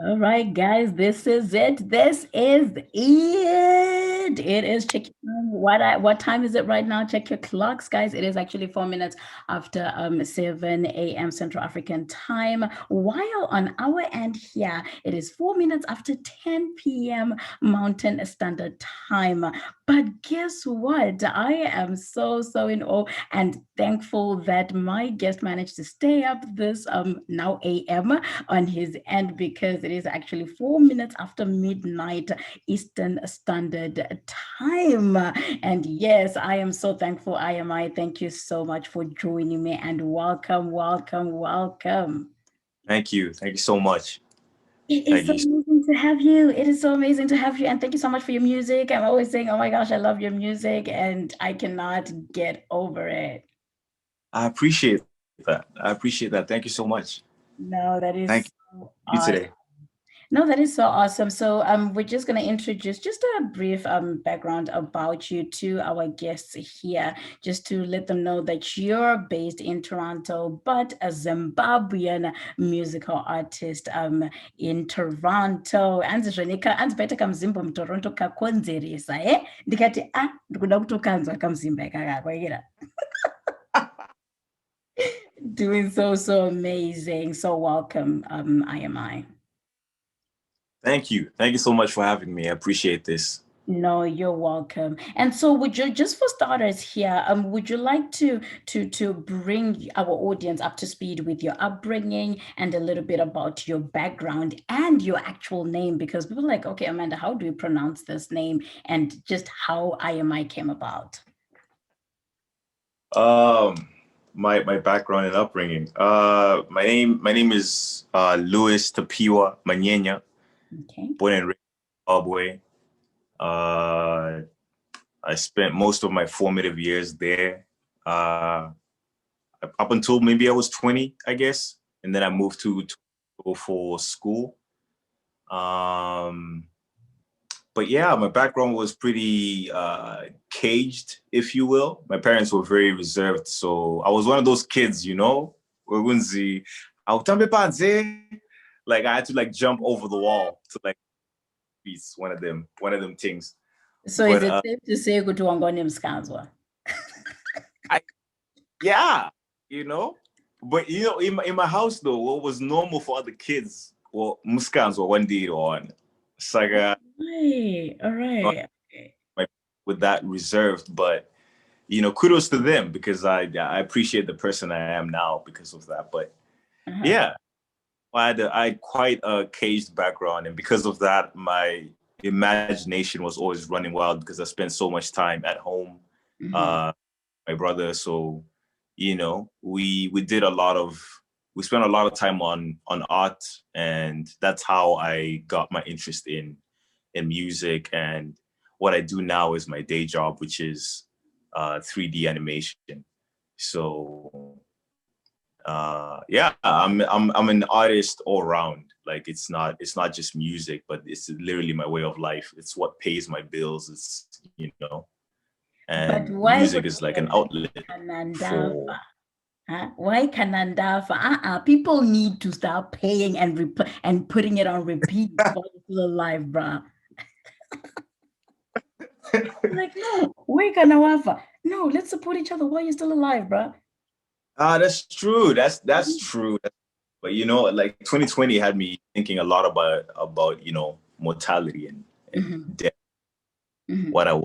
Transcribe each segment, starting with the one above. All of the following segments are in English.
All right, guys, this is it. This is it. It is check what time is it right now? Check your clocks, guys. It is actually 4 minutes after 7 a.m. Central African time. While on our end here, it is 4 minutes after 10 p.m. Mountain Standard Time. But guess what? I am so in awe and thankful that my guest managed to stay up this now a.m. on his end because it is actually 4 minutes after midnight Eastern Standard Time. And yes, I am so thankful. EYEAMi, thank you so much for joining me and welcome, welcome, welcome. Thank you. Thank you so much. It is Thank so you. amazing to have you. It is so amazing to have you. And thank you so much for your music. I'm always saying, oh my gosh, I love your music and I cannot get over it. I appreciate that. I appreciate that. Thank you so much. No, that Thank is so you today. awesome. No, that is so awesome. So we're just going to introduce just a brief background about you to our guests here, just to let them know that you're based in Toronto, but a Zimbabwean musical artist in Toronto. Anzi zvenika anzi paita kamzimbo mutoronto kakonzeresa ndikati ndikuda kutokanzwa kamzimba ikakakwaira. Doing so amazing. So welcome, EYEAMi. Thank you. Thank you so much for having me. I appreciate this. No, you're welcome. And so would you just for starters here, would you like to bring our audience up to speed with your upbringing and a little bit about your background and your actual name? Because people are like, okay, Amanda, how do you pronounce this name? And just how EYEAMi came about. Um, my background and upbringing. My name is Louis Tapiwa Manyenya, Okay. born and raised in Zimbabwe. Uh, I spent most of my formative years there. Uh, up until maybe I was 20, I guess, and then I moved to go for school. Um, but yeah, my background was pretty caged, if you will. My parents were very reserved, so I was one of those kids, wegunzi, "Awutambe panze?" Like I had to like jump over the wall to like piece one of them things. So is But it safe to say kuti wangone mskanzwa? I yeah, you know. But in my house though, what was normal for other kids, well, muskans were one day on saga Right, all right. like with that reserved, but kudos to them because I appreciate the person I am now because of that. But Uh-huh. yeah, I had quite a caged background, and because of that, my imagination was always running wild because I spent so much time at home, Mhm. uh, my brother. So we spent a lot of time on art, and that's how I got my interest in music. And what I do now is my day job, which is 3D animation. So yeah, I'm an artist all around. Like it's not just music, but it's literally my way of life. It's what pays my bills. But And why music would is like an you outlet for. Kanandafa? Huh? Why Kanandafa? People need to start paying and putting it on repeat while you're still alive, bruh. Like, no, why Kanawafa? No, let's support each other while you're still alive, bruh. That's true. That's true. But like 2020 had me thinking a lot about mortality and Mhm, death. mhm, What I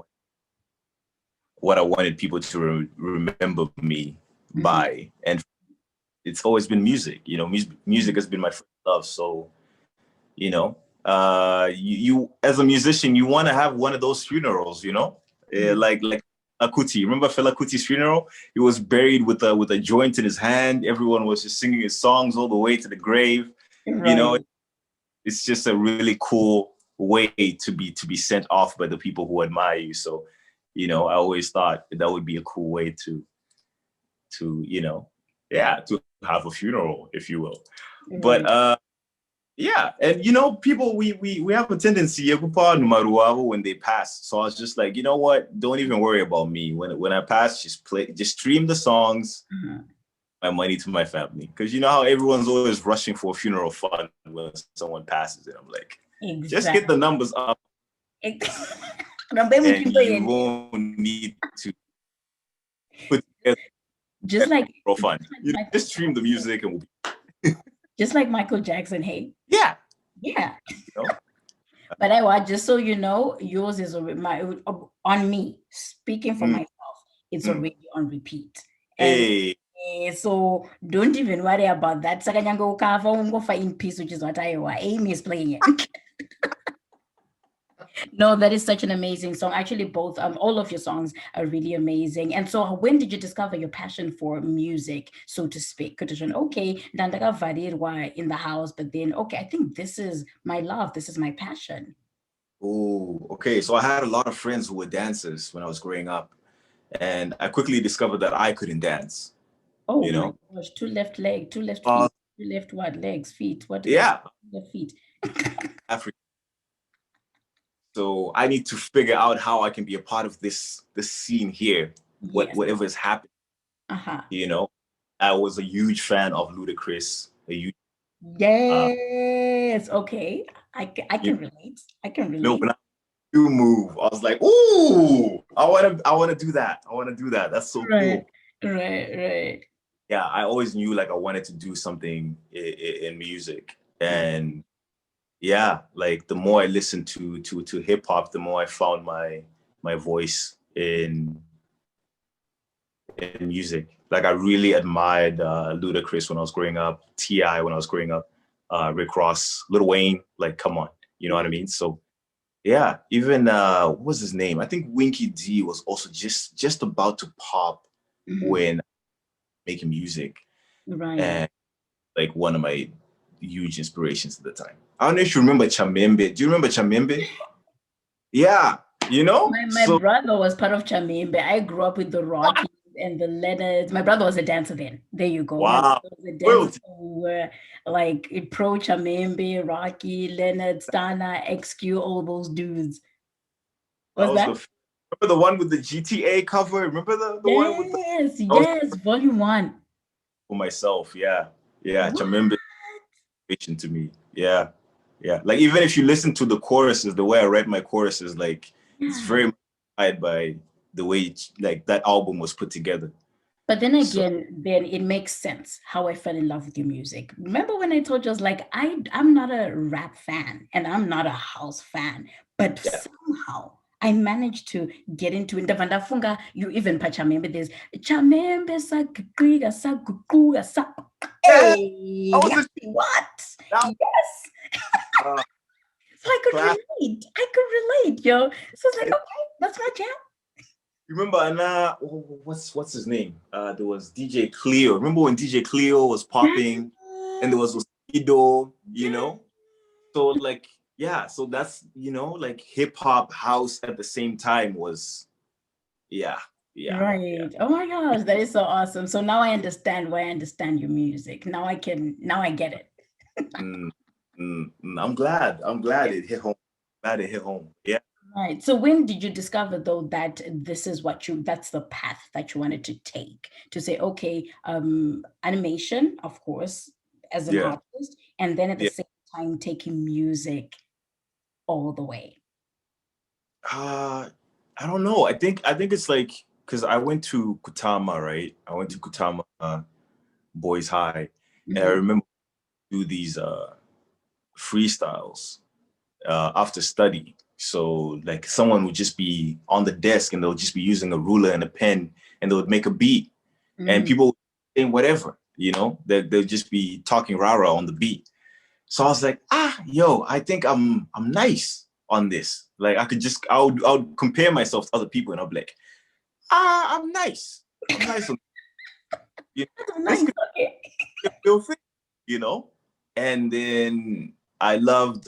what I wanted people to remember me mhm, by, and it's always been music. Music mhm, has been my first love. So you as a musician, you want to have one of those funerals. mhm. Like Akuti. Remember Fela Kuti's funeral? He was buried with a joint in his hand. Everyone was just singing his songs all the way to the grave. You know, Right. it's just a really cool way to be sent off by the people who admire you. So, I always thought that would be a cool way to yeah, to have a funeral, if you will. But Right. yeah, and people we have a tendency when they pass. So I was just like, you know what? Don't even worry about me. When I pass, just stream the songs, Uh-huh. my money to my family. Because you know how everyone's always rushing for a funeral fund when someone passes it. I'm like, just get the Exactly. numbers up Remember me and keep you going. won't need to put together Just that like funeral just fund. like You know, Michael just stream the Jackson. music and we'll be, Just like Michael Jackson, hey? yeah, Yeah. you know. But I was just so you know, yours is on me. Speaking for Mm, myself, it's mm. already on repeat. And Hey, so don't even worry about that. Sakanyanga ukava ungofa in peace, which is what Amy is playing it. No, that is such an amazing song. Actually, both all of your songs are really amazing. And so when did you discover your passion for music, so to speak? Could you okay, Dandaga Varirwa in the house, but then okay, I think this is my love, this is my passion. oh, okay. So I had a lot of friends who were dancers when I was growing up, and I quickly discovered that I couldn't dance. Oh You my know, gosh, two left leg, two left uh, feet, two left what legs, feet. What is yeah, the feet? Africa. So I need to figure out how I can be a part of this scene here, Yes. whatever is happening. Uh-huh. You know, I was a huge fan of Ludacris. A huge, uh, Yes. Okay. I you can relate. I can know, relate. when I do move, I was like, ooh, I wanna do that. I wanna do that. That's so Right. cool. Right. Right. Yeah, I always knew like I wanted to do something in music, and yeah, like the more I listened to hip hop, the more I found my voice in music. Like I really admired Ludacris when I was growing up, Ti when I was growing up, Rick Ross, Lil Wayne. Like, come on, you know what I mean? So yeah, even what was his name? I think Winky D was also just about to pop Mhm. when making music, Right. and like one of my huge inspirations at the time. I don't know if you remember Chamembe. Do you remember Chamembe? Yeah, you know? My So brother was part of Chamimbe. I grew up with the what? Rockies and the Leonards. My brother was a dancer then. There you go. My Wow. brother was a dancer. Royalty. So we were like pro Chamimbe, Rocky, Leonard, Stana, XQ, all those dudes. That Was was that? the remember the one with the GTA cover? Remember the one with the Yes, that was yes, volume one. for myself. Yeah. Yeah. What? Chamembe inspiration to me. Yeah. Yeah. Like even if you listen to the choruses, the way I write my choruses, like it's Yeah. very much inspired by the way like that album was put together. But then So again, then it makes sense how I fell in love with your music. Remember when I told you I was like, I'm not a rap fan and I'm not a house fan, but yeah. somehow I managed to get into it. Ndavanda funga, you even pachamembe there's chamembe saguguga sa. Yeah. Hey, I was a what? now Yes. uh, So I could class. relate. I could relate, yo. So it's like, okay, that's my jam. Remember Anna, what's his name? There was DJ Cleo. Remember when DJ Cleo was popping and there was Yes. Oskido, you Yes. know? So like, yeah, so that's, like hip hop house at the same time was, yeah, yeah, yeah. Right. Oh my gosh, that is so awesome. So now I understand why I understand your music. Now I get it. Mm, I'm glad. I'm glad it hit home. Glad it hit home. Yeah. Right. So when did you discover though that this is that's the path that you wanted to take to say, okay, animation, of course, as an Yeah. artist, and then at the Yeah. same time taking music all the way. Uh, I don't know. I think it's like because I went to Kutama, right? I went to Kutama Boys High, and I Mhm. remember do these freestyles after study. So like someone would just be on the desk and they'll just be using a ruler and a pen and they would make a beat and Mm. people would say whatever, they'll just be talking rah-rah on the beat. So I was like, yo, I think I'm nice on this. Like I would compare myself to other people and I'll be like, I'm nice. I'm nice on That's this nice. could Okay. be a real thing, you know? And then I loved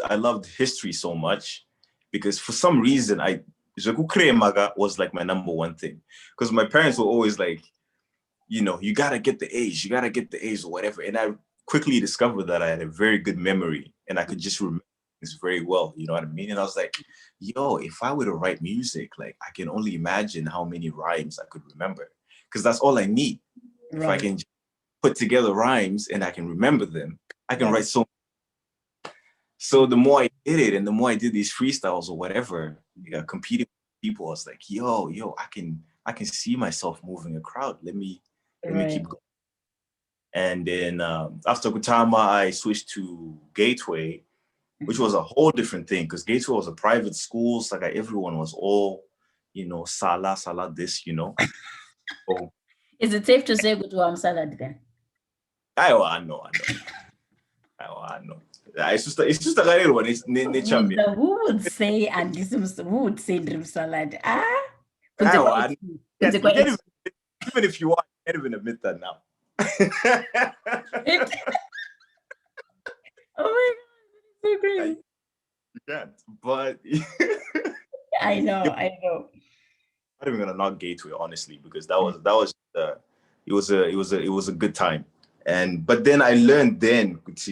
history so much because for some reason Maga was like my number one thing. Because my parents were always like, you gotta get the A's, you gotta get the A's or whatever. And I quickly discovered that I had a very good memory and I could just remember things very well, you know what I mean? And I was like, yo, if I were to write music, like I can only imagine how many rhymes I could remember. Because that's all I need. If I Right. can put together rhymes and I can remember them, I can Yeah. write so. So the more I did it, and the more I did these freestyles or whatever, competing with people, I was like, yo, I can see myself moving a crowd. Let me Right. keep going. And then after Kutama, I switched to Gateway, which was a whole different thing because Gateway was a private school. So like everyone was all, Sala this, Oh, Is it safe to say good to salad then? I know. I know. It's just a little one. It's champion. Who would say and this is who would say dream salad? I know. Yes, you can't Consequence. even if you want, you can't even admit that now. It, oh my god, so crazy. You can't. But I know, you're I know. not even gonna knock Gateway, honestly, because it was a good time. But then I learned then to,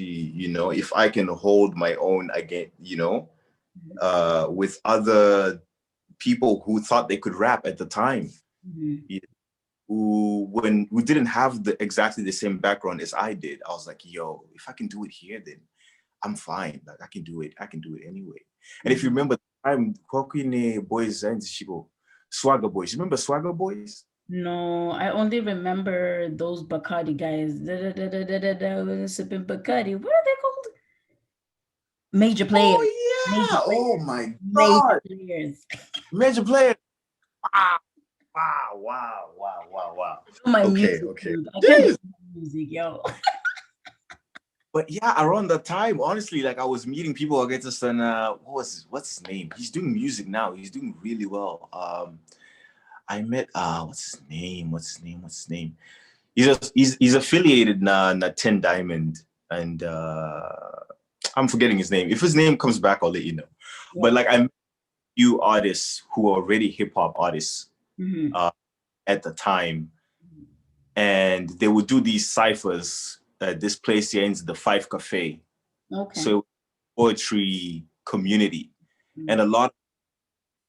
if I can hold my own again, with other people who thought they could rap at the time, Mhm. who didn't have exactly the same background as I did. I was like, yo, if I can do it here, then I'm fine. Like I can do it. I can do it anyway. And if you Mhm. remember the time, Kwakine Boys and Shibo, Swagger Boys. You remember Swagger Boys? No, I only remember those Bacardi guys. Sipping Bacardi. What are they called? Major players. Major Oh yeah. Oh players. my Major God. players. Major player. Wow. Wow. My Okay, music, okay. dude. I can't do Jeez. music, yo. But yeah, around that time, honestly, like I was meeting people. I get to son, what's his name? He's doing music now. He's doing really well. I met what's his name? He's affiliated na 10 Diamond, and I'm forgetting his name. If his name comes back, I'll let you know. But Yeah. like I met few artists who are already hip hop artists Mhm. uh, at the time, and they would do these ciphers at this place here in the Five Cafe. Okay. So poetry community, and a Mhm. lot of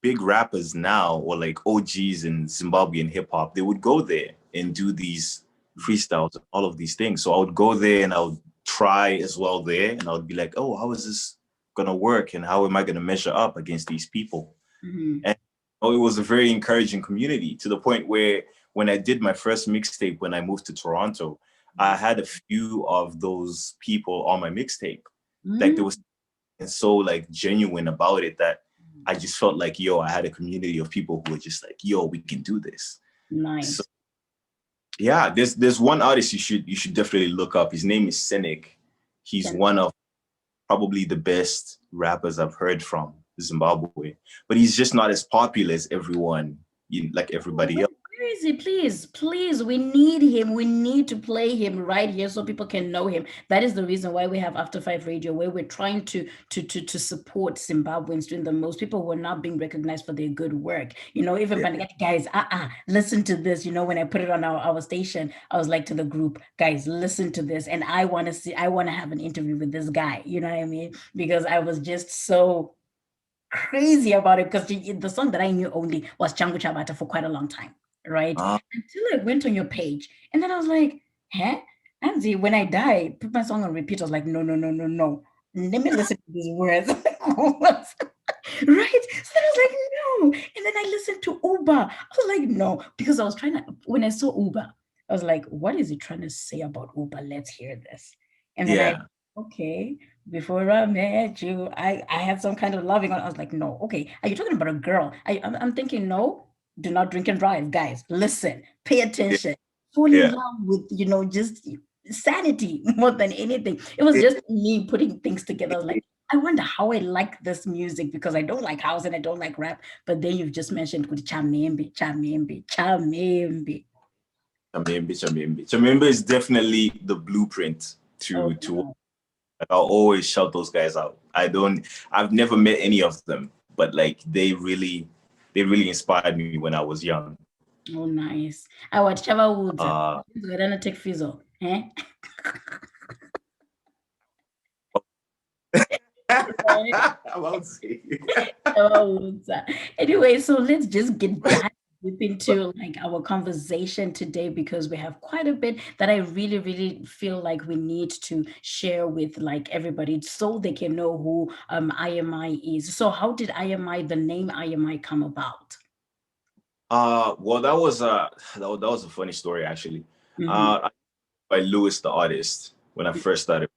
big rappers now, or like OGs in Zimbabwean hip hop, they would go there and do these freestyles and all of these things. So I would go there and I would try as well there, and I would be like, oh, how is this gonna work, and how am I gonna measure up against these people? Mhm. And it was a very encouraging community to the point where when I did my first mixtape when I moved to Toronto, I had a few of those people on my mixtape. Like there Mhm. was so like genuine about it that I just felt like, yo, I had a community of people who were just like, yo, we can do this. So Nice. yeah, there's one artist you should definitely look up. His name is Cynic. He's Can one of probably the best rappers I've heard from Zimbabwe, but he's just not as popular as everyone, like everybody else. where is he? Please, we need him. We need to play him right here so people can know him. That is the reason why we have After Five Radio, where we're trying to support Zimbabweans doing the most. People who are not being recognized for their good work. Even Yeah. Pandagati guys, listen to this. When I put it on our station, I was like to the group, guys, listen to this. And I want to have an interview with this guy. You know what I mean? Because I was just so crazy about it because the song that I knew only was Changu Chabata for quite a long time, right? Uh, Until I went on your page and then I was like, huh? Anzi, when I die, put my song on repeat. I was like, no, no, no, no, no. Let me listen to these words. Right? So I was like, no. And then I listened to Uber. I was like, no, because I was trying to, when I saw Uber, I was like, what is he trying to say about Uber? Let's hear this. And then yeah. okay, before I met you, I had some kind of loving on. I was like, no, okay, are you talking about a girl? I'm thinking, no, do not drink and drive, guys. Listen, pay Yeah. attention, fall in Yeah. love with just sanity more than anything. It was Yeah. just me putting things together. I was like, I wonder how I like this music because I don't like house and I don't like rap. But then you've just mentioned Chamembe, Chamembe, Chamembe. Chamembe is definitely the blueprint Oh, to no. like, I'll always shout those guys out. I've never met any of them, but like they really inspired me when I was young. Oh, nice. I watch Chava Woods. Uh, I don't take Fizzle. Eh? Right? I won't say. Oh, anyway, so let's just get back to deep into like our conversation today because we have quite a bit that I really, really feel like we need to share with like everybody so they can know who EYEAMi is. So how did EYEAMi, the name EYEAMi, come about? Well, that was a funny story actually. Mm-hmm. By Lewis the artist when I first started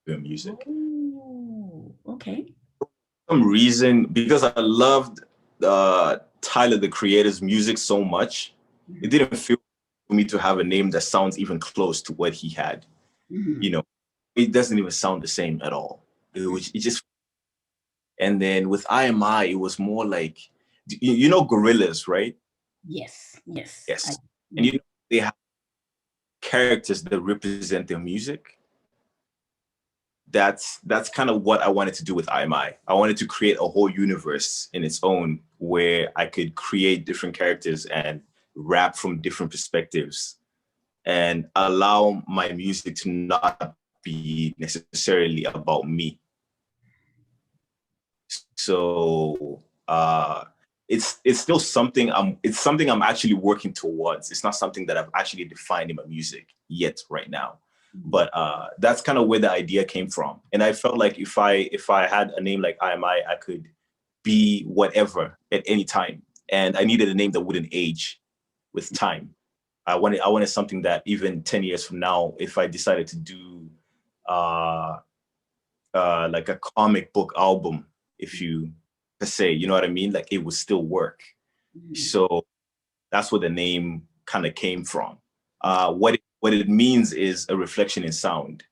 doing music. Oh, okay. For some reason, because I loved Tyler the Creator's music so much, it Mm-hmm. didn't feel for me to have a name that sounds even close to what he had. Mm-hmm. You know, it doesn't even sound the same at all. It just, and then with IMI, it was more like, you know, gorillas, right? Yes, yes. Yes. And Mhm. you know, they have characters that represent their music. That's kind of what I wanted to do with IMI. I wanted to create a whole universe in its own where I could create different characters and rap from different perspectives and allow my music to not be necessarily about me. So it's still something I'm actually working towards. It's not something that I've actually defined in my music yet right now. But that's kind of where the idea came from. And I felt like if I had a name like I could be whatever at any time. And I needed a name that wouldn't age with time. I wanted something that even 10 years from now, if I decided to do uh like a comic book album, if you per se, you know what I mean? Like it would still work. Mhm. So that's where the name kind of came from. What it means is a reflection in sound.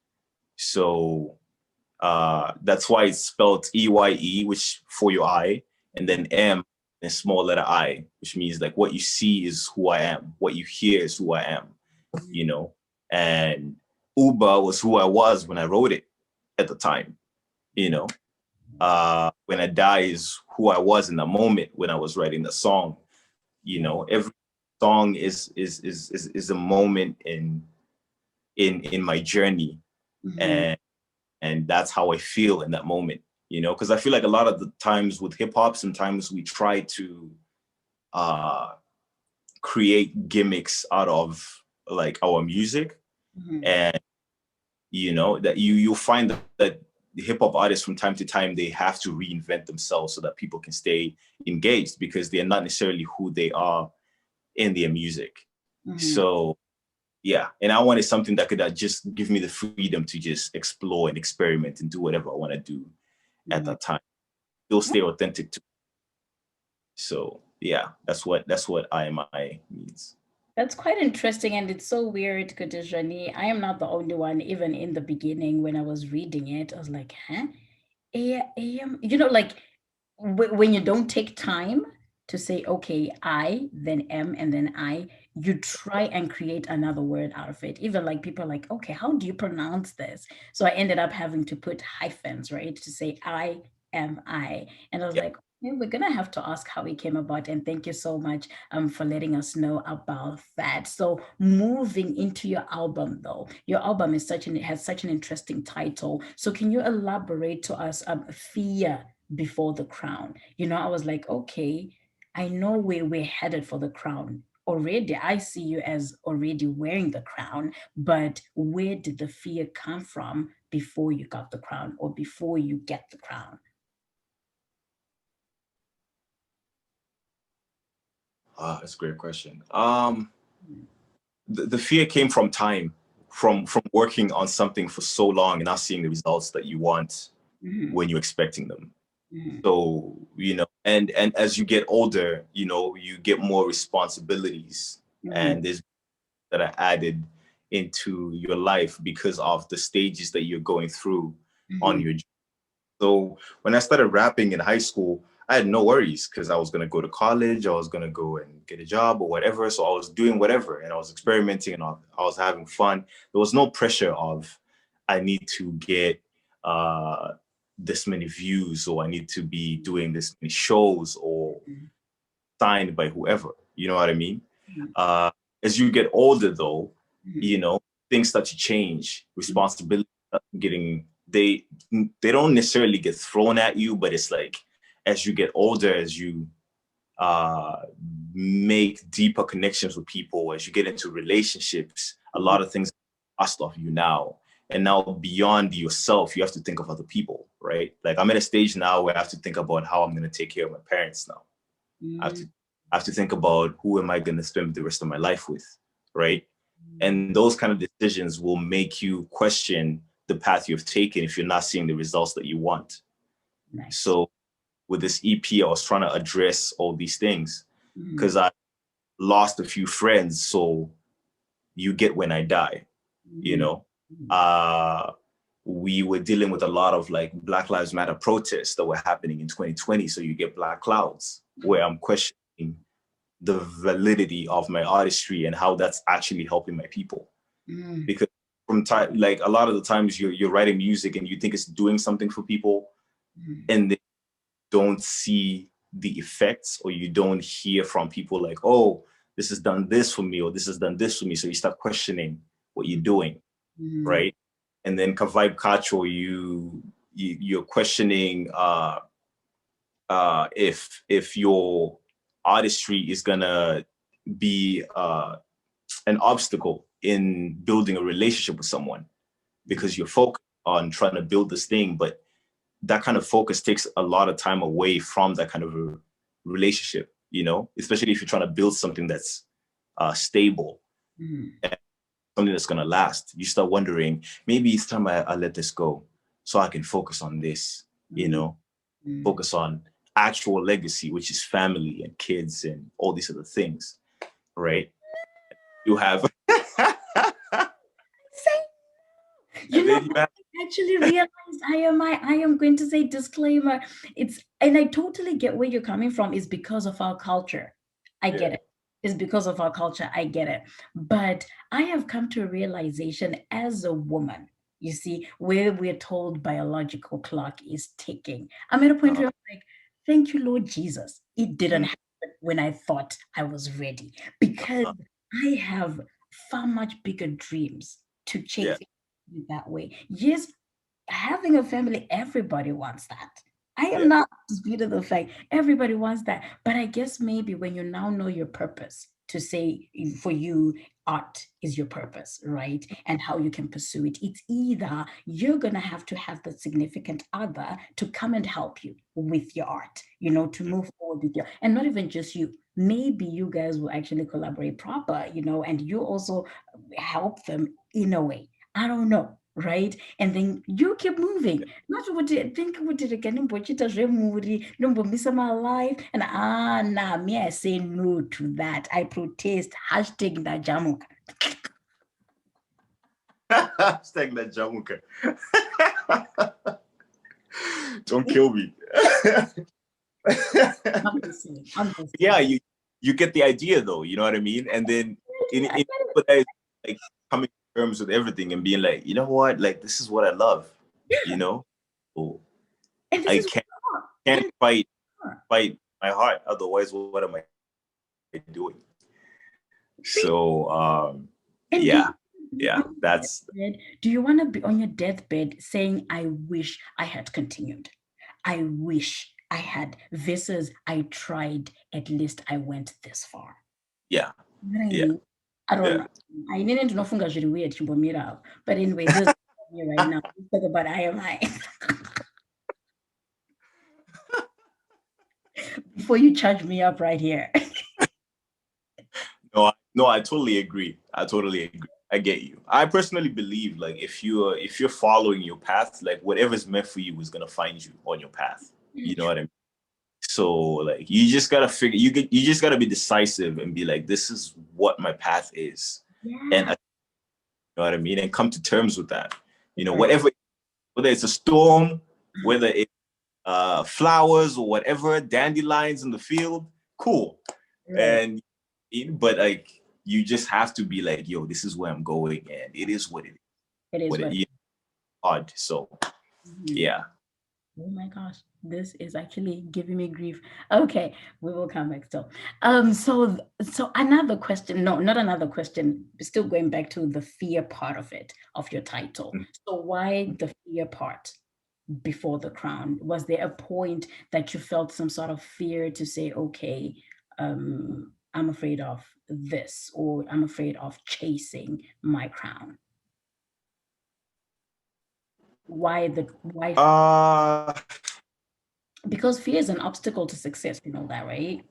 So that's why it's spelled EYE, which for your eye, and then M and small letter I, which means like what you see is who I am, what you hear is who I am, you know. And Uba was who I was when I wrote it at the time, you know. When I die is who I was in the moment when I was writing the song. You know, every song is a moment in my journey, Mhm. and that's how I feel in that moment. You know, because I feel like a lot of the times with hip hop, sometimes we try to uh, create gimmicks out of like our music, Mhm. and you know that you'll find that hip hop artists from time to time they have to reinvent themselves so that people can stay engaged because they're not necessarily who they are in their music. Mhm. So yeah, and I wanted something that could just give me the freedom to just explore and experiment and do whatever I want to do at Mhm. that time. Still stay authentic to. So yeah, that's what IMI means. That's quite interesting, and it's so weird, Kodijani. I am not the only one. Even in the beginning, when I was reading it, I was like, "Huh? AM?" You know, like when you don't take time to say, "Okay, I, then M, and then I," you try and create another word out of it. Even like people are like, "Okay, how do you pronounce this?" So I ended up having to put hyphens, right, to say I am I, and I was Yeah. like, "Okay, we're gonna have to ask how it came about." And thank you so much for letting us know about that. So moving into your album though, your album is such an it has such an interesting title. So can you elaborate to us Fear Before the Crown? You know, I was like, okay, I know where we're headed for the crown. Already, I see you as already wearing the crown, but where did the fear come from before you got the crown or before you get the crown? That's a great question. The fear came from time, from working on something for so long and not seeing the results that you want Mm-hmm. when you're expecting them. Mm-hmm. So you know, and as you get older, you know, you get more responsibilities, Mm-hmm. and there's that are added into your life because of the stages that you're going through on Mm-hmm. your. So when I started rapping in high school, I had no worries because I was going to go to college, I was going to go and get a job or whatever. So I was doing whatever and I was experimenting and I was having fun. There was no pressure of I need to get uh, this many views or I need to be doing this many shows or signed by whoever. You know what I mean? Uh, as you get older, though, Mm-hmm. you know things start to change. Responsibility getting they don't necessarily get thrown at you, but it's like as you get older, as you uh, make deeper connections with people, as you get into relationships, a Mhm. lot of things are asked of you now. And now beyond yourself, you have to think of other people, right? Like I'm at a stage now where I have to think about how I'm going to take care of my parents now. I have to, Mm. I have to think about who am I going to spend the rest of my life with, right? And those kind of decisions will make you question the path you've taken if you're not seeing the results that you want. Nice. So with this EP, I was trying to address all these things Mhm. because I lost a few friends. So you get when I die, you Mhm. know. Uh, we were dealing with a lot of like Black Lives Matter protests that were happening in 2020. So you get black clouds where I'm questioning the validity of my artistry and how that's actually helping my people. Mhm. Because from time, like a lot of the times you're writing music and you think it's doing something for people, Mhm. and they don't see the effects, or you don't hear from people like, oh, this has done this for me, or this has done this for me. So you start questioning what you're doing, Mhm. right? And then vibe culture, you're questioning if your artistry is gonna be an obstacle in building a relationship with someone, because you're focused on trying to build this thing, but that kind of focus takes a lot of time away from that kind of a relationship, especially if you're trying to build something that's stable, Mhm. something that's going to last. You start wondering, maybe it's time I let this go so I can focus on this, you Mhm. know, Mhm. focus on actual legacy, which is family and kids and all these other things, right? You have, You and know, then you have, I actually realized I am going to say disclaimer. And I totally get where you're coming from. It's because of our culture. I yeah, get it. It's because of our culture. I get it. But I have come to a realization as a woman, you see, where we're told biological clock is ticking. I'm at a point uh, where I'm like, thank you, Lord Jesus. It didn't mm, happen when I thought I was ready because uh, I have far much bigger dreams to yeah, chase it that way. Yes, having a family, everybody wants that. I am yeah, not disputing the fact everybody wants that. But I guess maybe when you now know your purpose, to say for you, art is your purpose, right? And how you can pursue it. It's either you're going to have the significant other to come and help you with your art, to move forward with your, and not even just you. Maybe you guys will actually collaborate proper, and you also help them in a way. I don't know, right? And then you keep moving. Not what you think what did again, but it does remove no miss my life. And nah, me, I say no to that. I protest. Hashtag that jamuka. Hashtag that Jamuka. Don't kill me. I'm just saying. I'm just Yeah, saying. you get the idea though, you know what I mean? And then I in get it. but I like coming to terms with everything and being like, you know what, like this is what I love, you know? So And this I is can't what fight my heart. Otherwise, what am I doing? So and do yeah, you be yeah, on your that's deathbed? Do you want to be on your deathbed saying, I wish I had continued? I wish I had versus I tried, at least I went this far. yeah, You know what I yeah, mean? I don't yeah. know. I needed to know funga really weird Chimbomira. But anyway, this is me right now. Let's talk about IMI before you charge me up right here. No, I totally agree. I totally agree. I get you. I personally believe like if you're following your path, like whatever's meant for you is gonna find you on your path. You know what I mean? So like you just gotta figure you just gotta be decisive and be like, this is what my path is. And Yeah. you know what I mean? And come to terms with that. Right. Whatever, whether it's a storm, whether it's flowers or whatever, dandelions in the field, cool. Right. And but like you just have to be like, yo, this is where I'm going, and it is what it is. It is What what. it odd. So Mhm. yeah. Oh my gosh, this is actually giving me grief. Okay, we will come back still. So another question, no, not another question, still going back to the fear part of it, of your title. So why the fear part? before the crown? Was there a point that you felt some sort of fear to say, okay, I'm afraid of this, or I'm afraid of chasing my crown? Why? Uh, Because fear is an obstacle to success, you know that, right?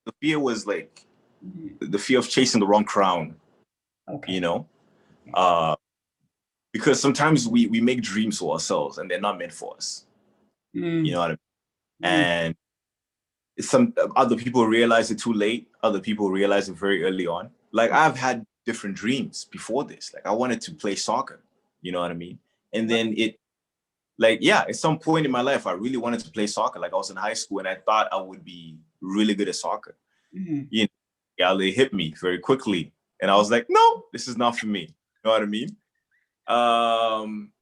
the fear was like Mhm. the fear of chasing the wrong crown, you Okay. know, uh, because sometimes we make dreams for ourselves and they're not meant for us. You Mm, know what I mean? mm, And some other people realize it too late. Other people realize it very early on. Like I've had different dreams before this. Like I wanted to play soccer. You know what I mean? And what? then like, yeah, at some point in my life, I really wanted to play soccer. Like I was in high school and I thought I would be really good at soccer. Mhm. You know, yeah, they hit me very quickly. And I was like, no, this is not for me. You know what I mean? Um,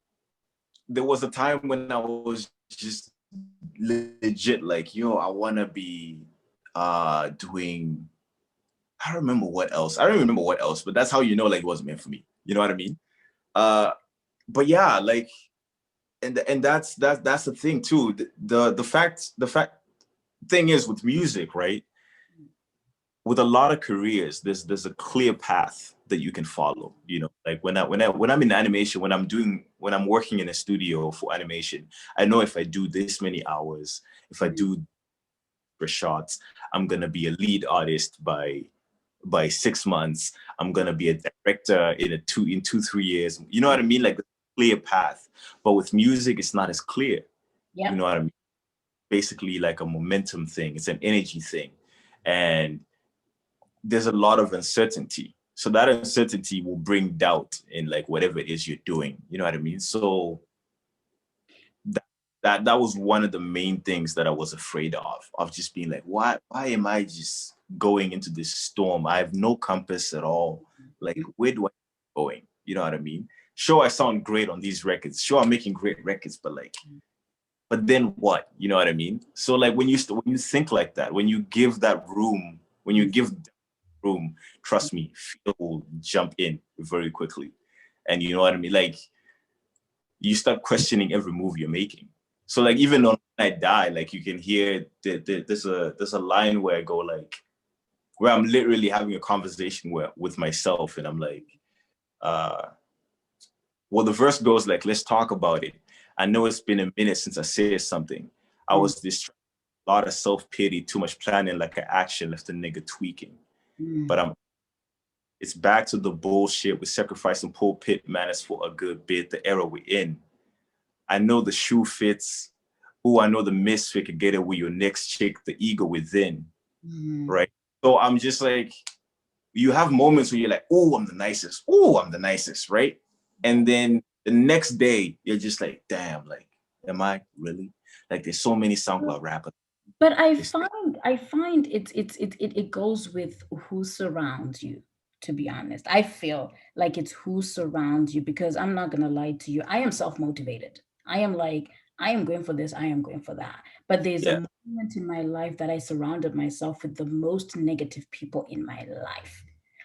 there was a time when I was just legit like, yo, I want to be doing, I don't remember what else. I don't remember what else, but that's how you know like it wasn't meant for me. You know what I mean? Uh, but yeah, like, and that's the thing too. The fact thing is with music, right? With a lot of careers, there's a clear path that you can follow. You know, like when I'm in animation, when I'm working in a studio for animation, I know if I do this many hours, if I Mhm. do for shots, I'm gonna be a lead artist by 6 months. I'm gonna be a director in 2 3 years. You know what I mean? Like a clear path. But with music, it's not as clear. You know Yep. what I mean? Basically, like a momentum thing. It's an energy thing, and there's a lot of uncertainty. So that uncertainty will bring doubt in like whatever it is you're doing. You know what I mean? So that that was one of the main things that I was afraid of just being like, why am I just going into this storm? I have no compass at all. Like, where do I going? You know what I mean? Sure, I sound great on these records. Sure, I'm making great records, but like, but then what? You know what I mean? So like when you think like that, when you give that room, when you give room, trust me, fear will jump in very quickly. And you know what I mean? Like you start questioning every move you're making. So like even on I die, like you can hear there's a line where I go like where I'm literally having a conversation with myself and I'm like, uh, well the verse goes like, let's talk about it. I know it's been a minute since I said something. I Mm, was this a lot of self-pity, too much planning, like an action left a nigga tweaking. But mm, it's back to the bullshit with sacrificing pulpit manners for a good bit, the era we're in. I know the shoe fits. Ooh, I know the misfit could get it with your next chick, the ego within, mm. right? So I'm just like, you have moments where you're like, oh, I'm the nicest. Oh, I'm the nicest, right? And then the next day, you're just like, damn, like, am I really? Like, there's so many SoundCloud rappers. But I It's, find I find it goes with who surrounds you, to be honest. I feel like it's who surrounds you, because I'm not gonna lie to you. I am self-motivated. I am like, I am going for this, I am going for that. But there's a yeah, moment in my life that I surrounded myself with the most negative people in my life.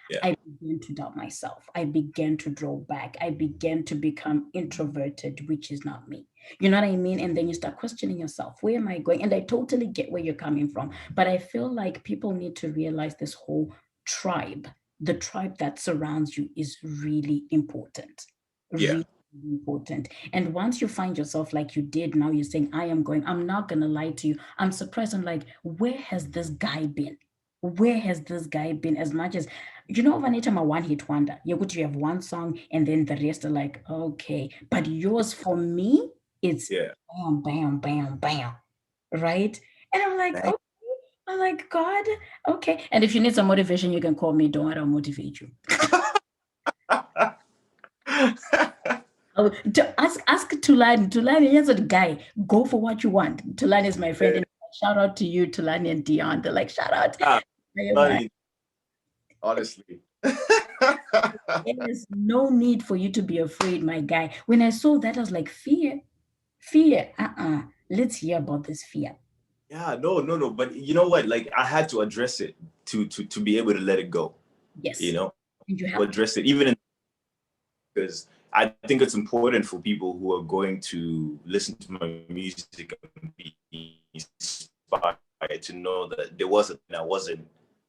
yeah, I began to doubt myself. I began to draw back. I began to become introverted, which is not me. You know what I mean? And then you start questioning yourself, where am I going? And I totally get where you're coming from. But I feel like people need to realize this whole tribe, the tribe that surrounds you is really important. yeah, Really important. And once you find yourself like you did, now you're saying, I am going, I'm not going to lie to you. I'm surprised. I'm like, where has this guy been? Where has this guy been? As much as, you know, anytime a one hit wonder, you go to you have one song and then the rest are like, okay. But yours for me, it's yeah. bam, bam, bam, bam. Right? And I'm like, okay. I'm like, God, okay. And if you need some motivation, you can call me. Don't worry, I'll motivate you. Oh, ask Tulani. Tulani is a guy. Go for what you want. Tulani is my friend. Yeah. And shout out to you, Tulani and Dion. They're like, shout out. Ah, EYEAMi. funny, honestly. There's no need for you to be afraid, my guy. When I saw that, I was like, fear, fear. Let's hear about this fear. Yeah, no. But you know what? Like I had to address it to be able to let it go. You Yes. know, And you to have to. address it, even in because I think it's important for people who are going to listen to my music and be inspired to know that there was a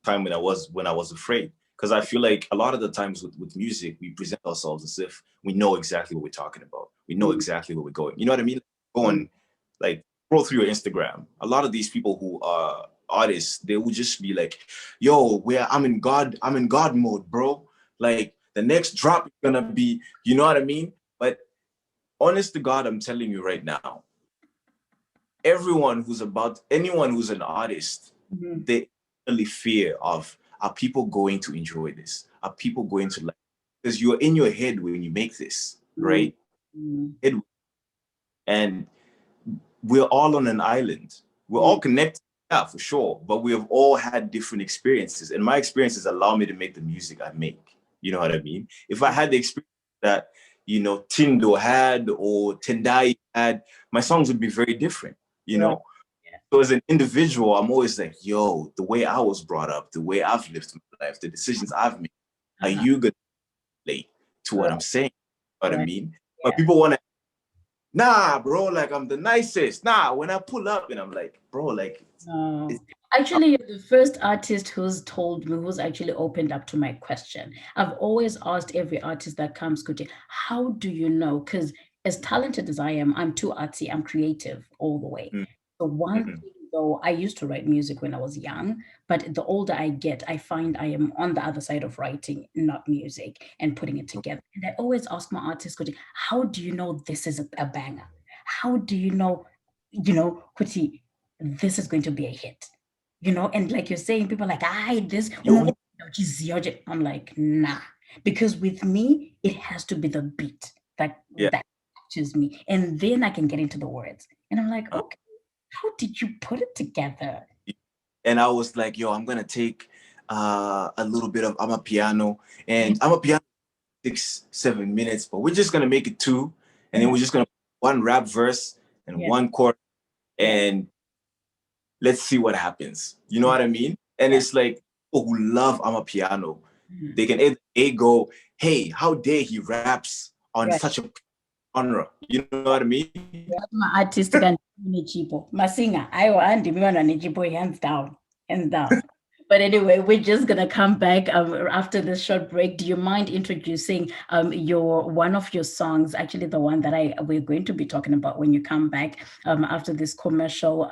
time when I was afraid. Because I feel like a lot of the times with music, we present ourselves as if we know exactly what we're talking about. We know exactly where we're going. You know what I mean? Going like scroll through your Instagram. A lot of these people who are artists, they will just be like, yo, I'm in God mode, bro. Like the next drop is gonna be, you know what I mean? But honest to God, I'm telling you right now, anyone who's an artist, they really fear of, are people going to enjoy this? Are people going to like, because you're in your head when you make this, right? It, and we're all on an island. We're all connected, yeah, for sure. But we have all had different experiences. And my experiences allow me to make the music I make. You know what I mean? If I had the experience that, you know, Tindo had or Tendai had, my songs would be very different, you know? So as an individual, I'm always like, yo, the way I was brought up, the way I've lived my life, the decisions I've made, are you going to relate to what I'm saying? You know what I mean? But people want to, nah, bro, like I'm the nicest. Nah, when I pull up and I'm like, bro, like. Actually, you're the first artist who's told me, who's actually opened up to my question. I've always asked every artist that comes, Kuti, how do you know? Because as talented as I am, I'm too artsy, I'm creative all the way. So one thing though, I used to write music when I was young, but the older I get, I find I am on the other side of writing, not music, and putting it together. And I always ask my artists, Kuti, how do you know this is a banger? How do you know, Kuti, this is going to be a hit? And like you're saying, people are like, this, I'm like, nah, because with me, it has to be the beat that catches me. And then I can get into the words. And I'm like, okay, how did you put it together? And I was like, yo, I'm going to take a little bit of Amapiano, and Amapiano 6-7 minutes, but we're just going to make it 2. And then we're just going to one rap verse and one chorus, and let's see what happens. You know what I mean? And it's like people who love Amapiano, they can either go, hey, how dare he raps on such a genre? You know what I mean? My artist can my singer, I want to hands down, hands down. But anyway, we're just gonna come back after this short break. Do you mind introducing one of your songs? Actually, the one that we're going to be talking about when you come back after this commercial.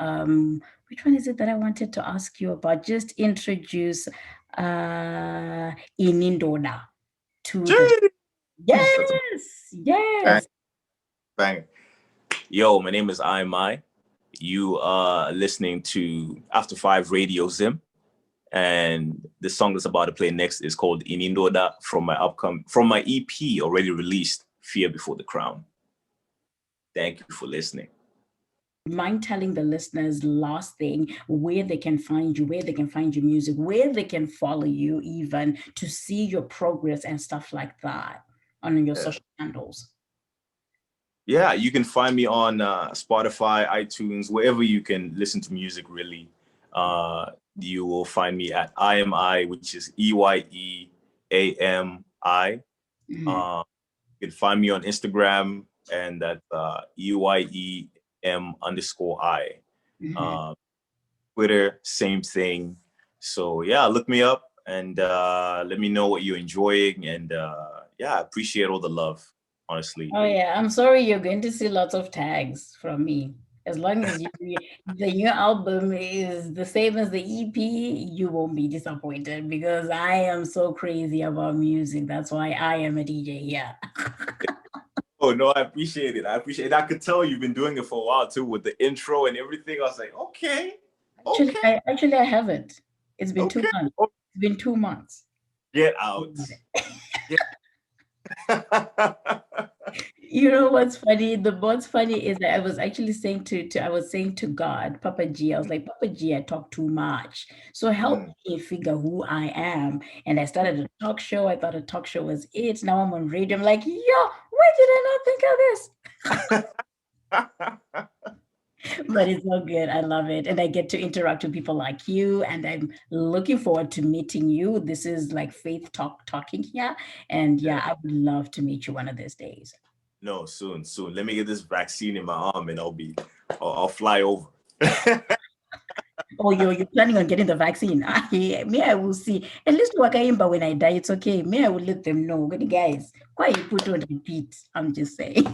Which one is it that I wanted to ask you about? Just introduce Inindoda to the. Yes. Bang. Yo, my name is EYEAMi. You are listening to After 5 Radio Zim. And the song that's about to play next is called Inindoda from my EP already released, Fear Before the Crown. Thank you for listening. Mind telling the listeners last thing, where they can find you, where they can find your music, where they can follow you, even to see your progress and stuff like that on your social handles? Yeah, you can find me on Spotify, iTunes, wherever you can listen to music, really. You will find me at EYEAMi, which is EYEAMI. You can find me on Instagram, and that's EYEM_I. Twitter, same thing. So yeah, look me up and let me know what you're enjoying. And yeah, I appreciate all the love, honestly. Oh yeah, I'm sorry, you're going to see lots of tags from me. As long as the new album is the same as the EP, you won't be disappointed, because I am so crazy about music. That's why I am a DJ here. Oh no, I appreciate it. I could tell you've been doing it for a while too, with the intro and everything. I was like, okay. Actually, I haven't. It's been 2 months. It's been 2 months. Get out. You know what's funny? What's funny is that I was actually saying to God, Papa G, I was like, Papa G, I talk too much. So help me figure who I am. And I started a talk show. I thought a talk show was it. Now I'm on radio. I'm like, why did I not think of this? But it's so good. I love it. And I get to interact with people like you. And I'm looking forward to meeting you. This is like Faith talking here. And Yeah. yeah, I would love to meet you one of these days. No, soon, soon. Let me get this vaccine in my arm and I'll fly over. Oh, you're planning on getting the vaccine. Ah, yeah, me, I will see. At least Wakaimba, when I die, it's okay. Me, I will let them know. Good guys, why you put on repeat? I'm just saying.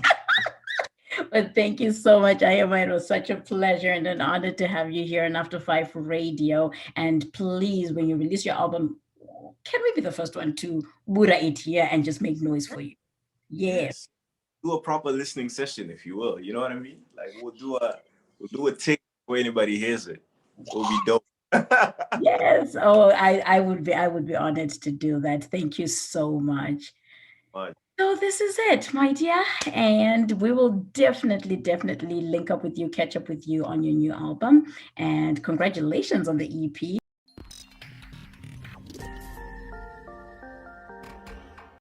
But thank you so much, Ayama. It was such a pleasure and an honor to have you here on After Five Radio. And please, when you release your album, can we be the first one to Buddha it here and just make noise for you? Yeah. Yes. Do a proper listening session, if you will. You know what I mean? Like we'll do a tick before anybody hears it. It'll be dope. Yes. Oh, I would be honored to do that. Thank you so much. But So this is it, my dear, and we will definitely link up with you, catch up with you on your new album, and congratulations on the EP.